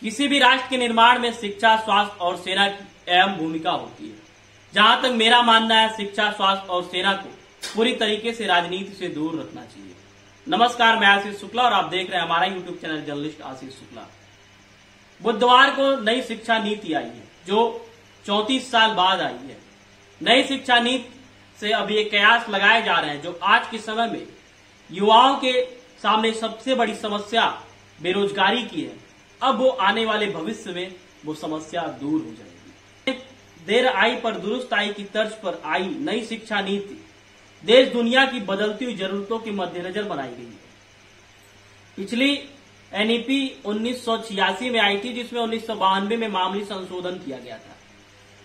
किसी भी राष्ट्र के निर्माण में शिक्षा, स्वास्थ्य और सेना की अहम भूमिका होती है। जहां तक मेरा मानना है, शिक्षा, स्वास्थ्य और सेना को पूरी तरीके से राजनीति से दूर रखना चाहिए। नमस्कार, मैं आशीष शुक्ला और आप देख रहे हैं हमारा YouTube channel journalist Ashish Shukla. बुधवार को नई शिक्षा नीति आई है जो 34 साल बाद आई है। नई शिक्षा नीति से अभी एक कयास लगाए जा रहे हैं जो आज के समय में युवाओं के सामने सबसे बड़ी समस्या बेरोजगारी की है। अब वो आने वाले भविष्य में वो समस्या दूर हो जाएगी। देर आई पर दुरुस्त आई की तर्ज पर आई नई शिक्षा नीति देश दुनिया की बदलती हुई जरूरतों के मद्देनजर बनाई गई है। पिछली एनईपी 1986 में आई थी, जिसमें 1992 में मामूली संशोधन किया गया था।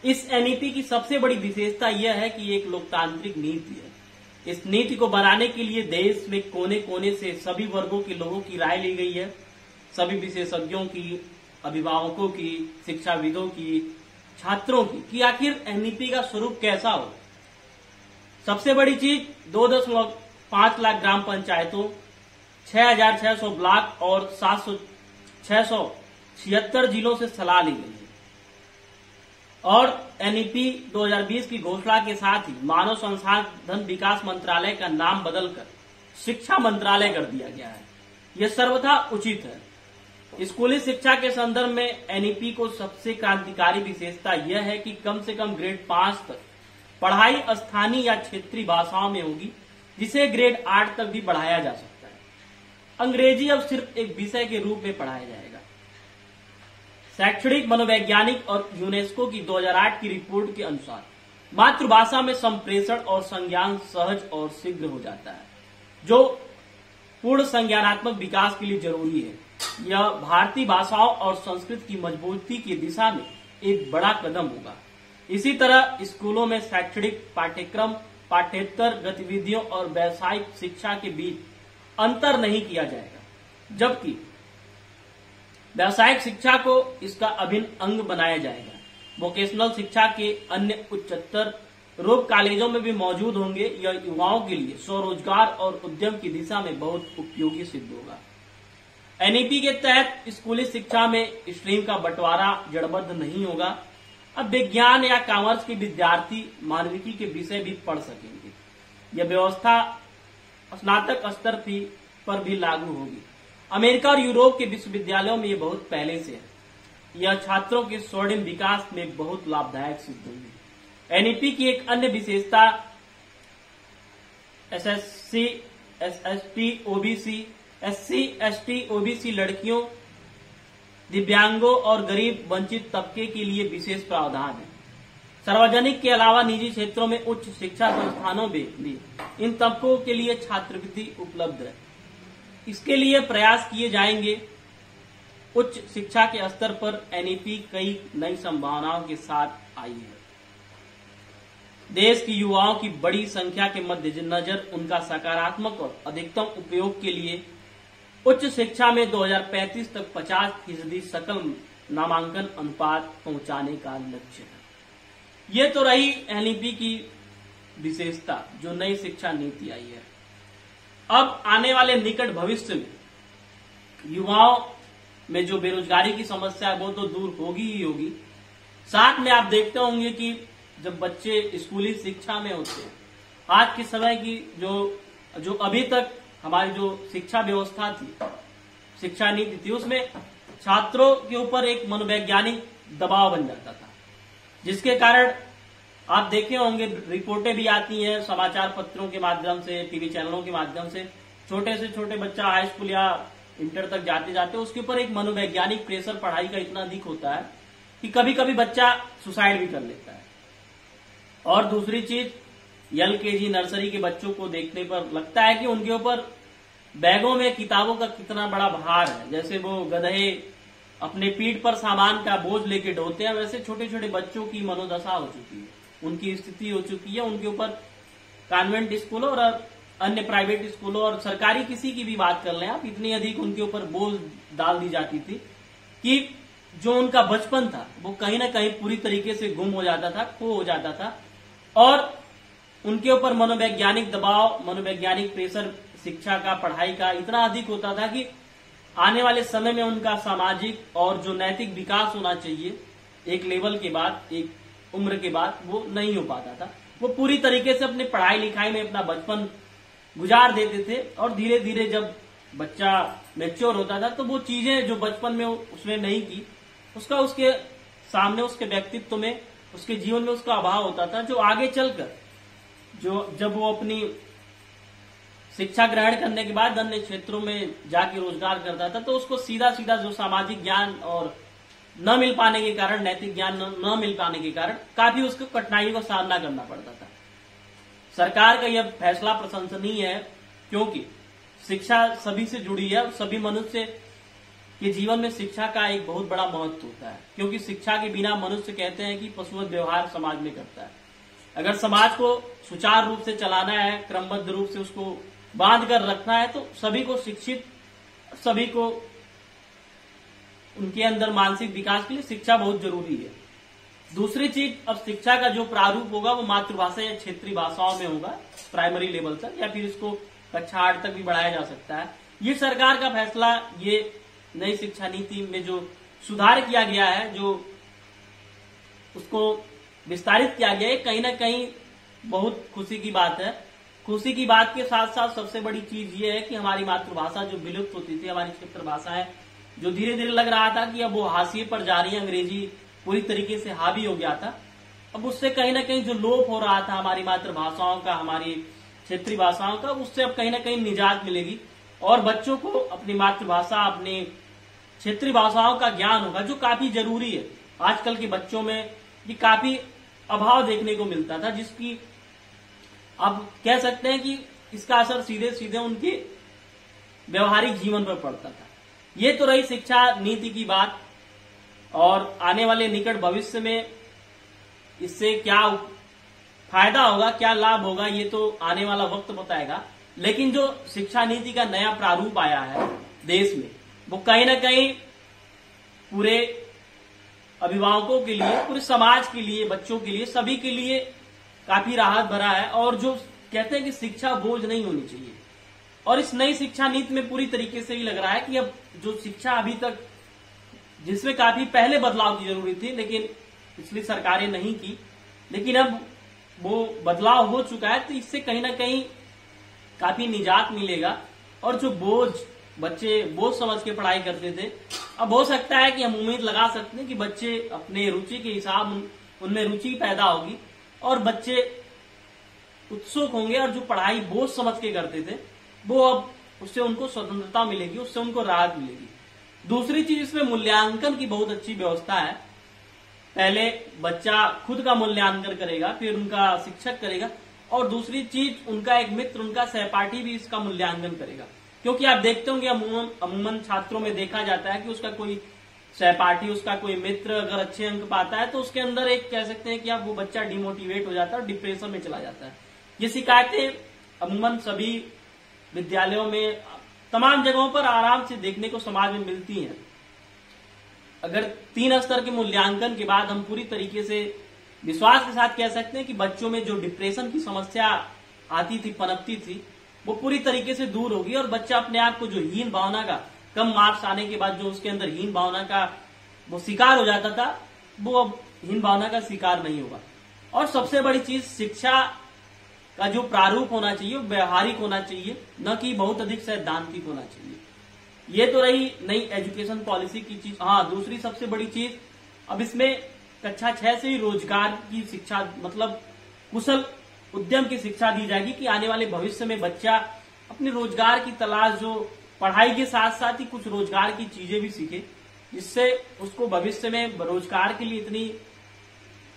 इस एनईपी की सबसे बड़ी विशेषता यह है कि एक लोकतांत्रिक नीति है। इस नीति को बनाने के लिए देश में कोने कोने से सभी वर्गों के लोगों की राय ली गई है, सभी विशेषज्ञों की, अभिभावकों की, शिक्षाविदों की, छात्रों की, कि आखिर एनईपी का स्वरूप कैसा हो। सबसे बड़ी चीज 2.5 लाख ग्राम पंचायतों, 6,600 ब्लॉक और 676 जिलों से सलाह ली गई है। और एनईपी 2020 की घोषणा के साथ ही मानव संसाधन विकास मंत्रालय का नाम बदलकर शिक्षा मंत्रालय कर दिया गया है। यह सर्वथा उचित है। स्कूली शिक्षा के संदर्भ में एनईपी को सबसे क्रांतिकारी विशेषता यह है कि कम से कम ग्रेड 5 तक पढ़ाई स्थानीय या क्षेत्रीय भाषाओं में होगी, जिसे ग्रेड 8 तक भी बढ़ाया जा सकता है। अंग्रेजी अब सिर्फ एक विषय के रूप में पढ़ाया जाएगा। शैक्षणिक मनोवैज्ञानिक और यूनेस्को की 2008 की रिपोर्ट के अनुसार मातृभाषा में संप्रेषण और संज्ञान सहज और शीघ्र हो जाता है, जो पूर्ण संज्ञानात्मक विकास के लिए जरूरी है। यह भारतीय भाषाओं और संस्कृत की मजबूती की दिशा में एक बड़ा कदम होगा। इसी तरह स्कूलों में शैक्षणिक पाठ्यक्रम, पाठ्येतर गतिविधियों और व्यावसायिक शिक्षा के बीच अंतर नहीं किया जाएगा, जबकि व्यावसायिक शिक्षा को इसका अभिन्न अंग बनाया जाएगा। वोकेशनल शिक्षा के अन्य उच्चतर रोग कॉलेजों में भी मौजूद होंगे। यह युवाओं के लिए स्वरोजगार और उद्यम की दिशा में बहुत उपयोगी सिद्ध होगा। एनईपी के तहत स्कूली शिक्षा में स्ट्रीम का बंटवारा जड़बद्ध नहीं होगा। अब विज्ञान या कॉमर्स के विद्यार्थी मानविकी के विषय भी पढ़ सकेंगे। यह व्यवस्था स्नातक स्तर पर भी लागू होगी। अमेरिका और यूरोप के विश्वविद्यालयों में यह बहुत पहले से है। यह छात्रों के स्वर्णिम विकास में बहुत लाभदायक सिद्ध होगी। एनईपी की एक अन्य विशेषता SSC, SST, OBC, SC, ST, OBC लड़कियों, दिव्यांगों और गरीब वंचित तबके के लिए विशेष प्रावधान है। सार्वजनिक के अलावा निजी क्षेत्रों में उच्च शिक्षा संस्थानों में भी इन तबकों के लिए छात्रवृत्ति उपलब्ध है। इसके लिए प्रयास किए जाएंगे। उच्च शिक्षा के स्तर पर एनईपी कई नई संभावनाओं के साथ आई है। देश की युवाओं की बड़ी संख्या के मद्देनजर उनका सकारात्मक और अधिकतम उपयोग के लिए उच्च शिक्षा में 2035 तक 50% सकल नामांकन अनुपात पहुंचाने का लक्ष्य है। ये तो रही एनईपी की विशेषता जो नई शिक्षा नीति आई है। अब आने वाले निकट भविष्य में युवाओं में जो बेरोजगारी की समस्या है वो तो दूर होगी ही होगी। साथ में आप देखते होंगे कि जब बच्चे स्कूली शिक्षा में होते हैं, आज के समय की जो अभी तक हमारी जो शिक्षा व्यवस्था थी, शिक्षा नीति थी, उसमें छात्रों के ऊपर एक मनोवैज्ञानिक दबाव बन जाता था, जिसके कारण आप देखे होंगे रिपोर्टें भी आती हैं समाचार पत्रों के माध्यम से, टीवी चैनलों के माध्यम से। छोटे से छोटे बच्चा हाई स्कूल या इंटर तक जाते जाते उसके ऊपर एक मनोवैज्ञानिक प्रेशर पढ़ाई का इतना अधिक होता है कि कभी कभी बच्चा सुसाइड भी कर लेता है। और दूसरी चीज, एलकेजी नर्सरी के बच्चों को देखने पर लगता है कि उनके ऊपर बैगों में किताबों का कितना बड़ा भार है। जैसे वो गधे अपने पीठ पर सामान का बोझ लेके ढोते हैं, वैसे छोटे छोटे बच्चों की मनोदशा हो चुकी है, उनकी स्थिति हो चुकी है। उनके ऊपर कॉन्वेंट स्कूलों और अन्य प्राइवेट स्कूलों और सरकारी किसी की भी बात कर लें आप, इतनी अधिक उनके ऊपर बोझ डाल दी जाती थी कि जो उनका बचपन था वो कहीं ना कहीं पूरी तरीके से गुम हो जाता था, खो हो जाता था। और उनके ऊपर मनोवैज्ञानिक दबाव, मनोवैज्ञानिक प्रेशर शिक्षा का, पढ़ाई का इतना अधिक होता था कि आने वाले समय में उनका सामाजिक और जो नैतिक विकास होना चाहिए एक लेवल के बाद, एक उम्र के बाद, वो नहीं हो पाता था। वो पूरी तरीके से अपने पढ़ाई लिखाई में अपना बचपन गुजार देते थे और धीरे धीरे जब बच्चा मैच्योर होता था तो वो चीजें जो बचपन में उसने नहीं की उसका उसके सामने, उसके व्यक्तित्व में, उसके जीवन में उसका अभाव होता था, जो आगे चलकर जब वो अपनी शिक्षा ग्रहण करने के बाद अन्य क्षेत्रों में जाके रोजगार करता था तो उसको सीधा सीधा जो सामाजिक ज्ञान और न मिल पाने के कारण, नैतिक ज्ञान न मिल पाने के कारण काफी उसको कठिनाइयों का सामना करना पड़ता था। सरकार का यह फैसला प्रशंसनीय है क्योंकि शिक्षा सभी से जुड़ी है और सभी मनुष्य के जीवन में शिक्षा का एक बहुत बड़ा महत्व होता है, क्योंकि शिक्षा के बिना मनुष्य कहते हैं कि पशुवत व्यवहार समाज में करता है। अगर समाज को सुचारू रूप से चलाना है, क्रमबद्ध रूप से उसको बांध कर रखना है तो सभी को शिक्षित, सभी को उनके अंदर मानसिक विकास के लिए शिक्षा बहुत जरूरी है। दूसरी चीज, अब शिक्षा का जो प्रारूप होगा वो मातृभाषा या क्षेत्रीय भाषाओं में होगा प्राइमरी लेवल तक, या फिर इसको कक्षा 8 तक भी बढ़ाया जा सकता है। ये सरकार का फैसला, ये नई शिक्षा नीति में जो सुधार किया गया है, जो उसको विस्तारित किया गया है, कहीं ना कहीं बहुत खुशी की बात है। खुशी की बात के साथ साथ सबसे बड़ी चीज ये है कि हमारी मातृभाषा जो विलुप्त होती थी, हमारी क्षेत्र भाषाएं जो धीरे धीरे लग रहा था कि अब वो हाशिए पर जा रही है, अंग्रेजी पूरी तरीके से हावी हो गया था, अब उससे कहीं ना कहीं जो लोप हो रहा था हमारी मातृभाषाओं का, हमारी क्षेत्रीय भाषाओं का, उससे अब कहीं ना कहीं निजात मिलेगी और बच्चों को अपनी मातृभाषा, अपनी क्षेत्रीय भाषाओं का ज्ञान होगा, जो काफी जरूरी है। आजकल के बच्चों में ये काफी अभाव देखने को मिलता था, जिसकी आप कह सकते हैं कि इसका असर सीधे सीधे उनके व्यवहारिक जीवन पर पड़ता था। ये तो रही शिक्षा नीति की बात, और आने वाले निकट भविष्य में इससे क्या फायदा होगा, क्या लाभ होगा, ये तो आने वाला वक्त बताएगा। लेकिन जो शिक्षा नीति का नया प्रारूप आया है देश में, वो कहीं ना कहीं पूरे अभिभावकों के लिए, पूरे समाज के लिए, बच्चों के लिए, सभी के लिए काफी राहत भरा है। और जो कहते हैं कि शिक्षा बोझ नहीं होनी चाहिए, और इस नई शिक्षा नीति में पूरी तरीके से ही लग रहा है कि अब जो शिक्षा अभी तक, जिसमें काफी पहले बदलाव की जरूरी थी लेकिन पिछली सरकारें नहीं की, लेकिन अब वो बदलाव हो चुका है, तो इससे कहीं ना कहीं काफी निजात मिलेगा। और जो बच्चे बोझ समझ के पढ़ाई करते थे, अब हो सकता है कि हम उम्मीद लगा सकते हैं कि बच्चे अपने रुचि के हिसाब, उनमें रुचि पैदा होगी और बच्चे उत्सुक होंगे, और जो पढ़ाई बोझ समझ के करते थे वो अब उससे उनको स्वतंत्रता मिलेगी, उससे उनको राहत मिलेगी। दूसरी चीज, इसमें मूल्यांकन की बहुत अच्छी व्यवस्था है। पहले बच्चा खुद का मूल्यांकन करेगा, फिर उनका शिक्षक करेगा, और दूसरी चीज उनका एक मित्र, उनका सहपाठी भी इसका मूल्यांकन करेगा। क्योंकि आप देखते होंगे अमूमन छात्रों में देखा जाता है कि उसका कोई सहपाठी, उसका कोई मित्र अगर अच्छे अंक पाता है तो उसके अंदर एक कह सकते हैं कि आप वो बच्चा डिमोटिवेट हो जाता है और डिप्रेशन में चला जाता है। ये शिकायतें अमूमन सभी विद्यालयों में, तमाम जगहों पर आराम से देखने को समाज में मिलती हैं। अगर 3 स्तर के मूल्यांकन के बाद हम पूरी तरीके से विश्वास के साथ कह सकते हैं कि बच्चों में जो डिप्रेशन की समस्या आती थी, पनपती थी, वो पूरी तरीके से दूर होगी, और बच्चा अपने आप को जो हीन भावना का, कम मार्क्स आने के बाद जो उसके अंदर हीन भावना का वो शिकार हो जाता था, वो अब हीन भावना का शिकार नहीं होगा। और सबसे बड़ी चीज, शिक्षा का जो प्रारूप होना चाहिए वो व्यवहारिक होना चाहिए, न कि बहुत अधिक सैद्धांतिक होना चाहिए। ये तो रही नई एजुकेशन पॉलिसी की चीज। हाँ, दूसरी सबसे बड़ी चीज, अब इसमें कक्षा 6 से ही रोजगार की शिक्षा, मतलब कुशल उद्यम की शिक्षा दी जाएगी कि आने वाले भविष्य में बच्चा अपने रोजगार की तलाश, जो पढ़ाई के साथ साथ ही कुछ रोजगार की चीजें भी सीखे, जिससे उसको भविष्य में रोजगार के लिए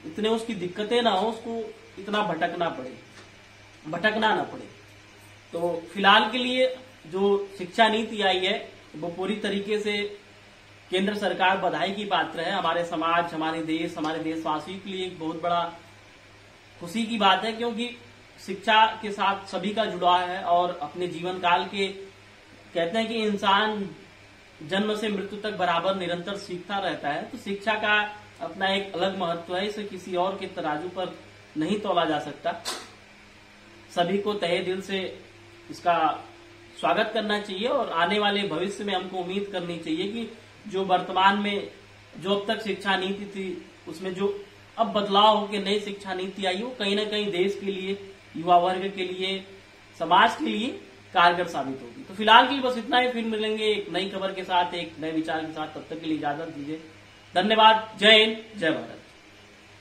इतने उसकी दिक्कतें ना हो, उसको इतना भटकना ना पड़े। तो फिलहाल के लिए जो शिक्षा नीति आई है वो पूरी तरीके से केंद्र सरकार बधाई की पात्र है। हमारे समाज, हमारे देश, हमारे देशवासियों के लिए एक बहुत बड़ा खुशी की बात है, क्योंकि शिक्षा के साथ सभी का जुड़ाव है। और अपने जीवन काल के कहते हैं कि इंसान जन्म से मृत्यु तक बराबर निरंतर सीखता रहता है, तो शिक्षा का अपना एक अलग महत्व है, इसे किसी और के तराजू पर नहीं तोला जा सकता। सभी को तहे दिल से इसका स्वागत करना चाहिए और आने वाले भविष्य में हमको उम्मीद करनी चाहिए कि जो वर्तमान में जो अब तक शिक्षा नीति थी उसमें जो अब बदलाव होकर नई शिक्षा नीति आई, वो कहीं ना कहीं देश के लिए, युवा वर्ग के लिए, समाज के लिए कारगर साबित होगी। तो फिलहाल के लिए बस इतना ही, फिर मिलेंगे एक नई खबर के साथ, एक नए विचार के साथ। तब तक के लिए इजाजत दीजिए। धन्यवाद। जय हिंद, जय भारत।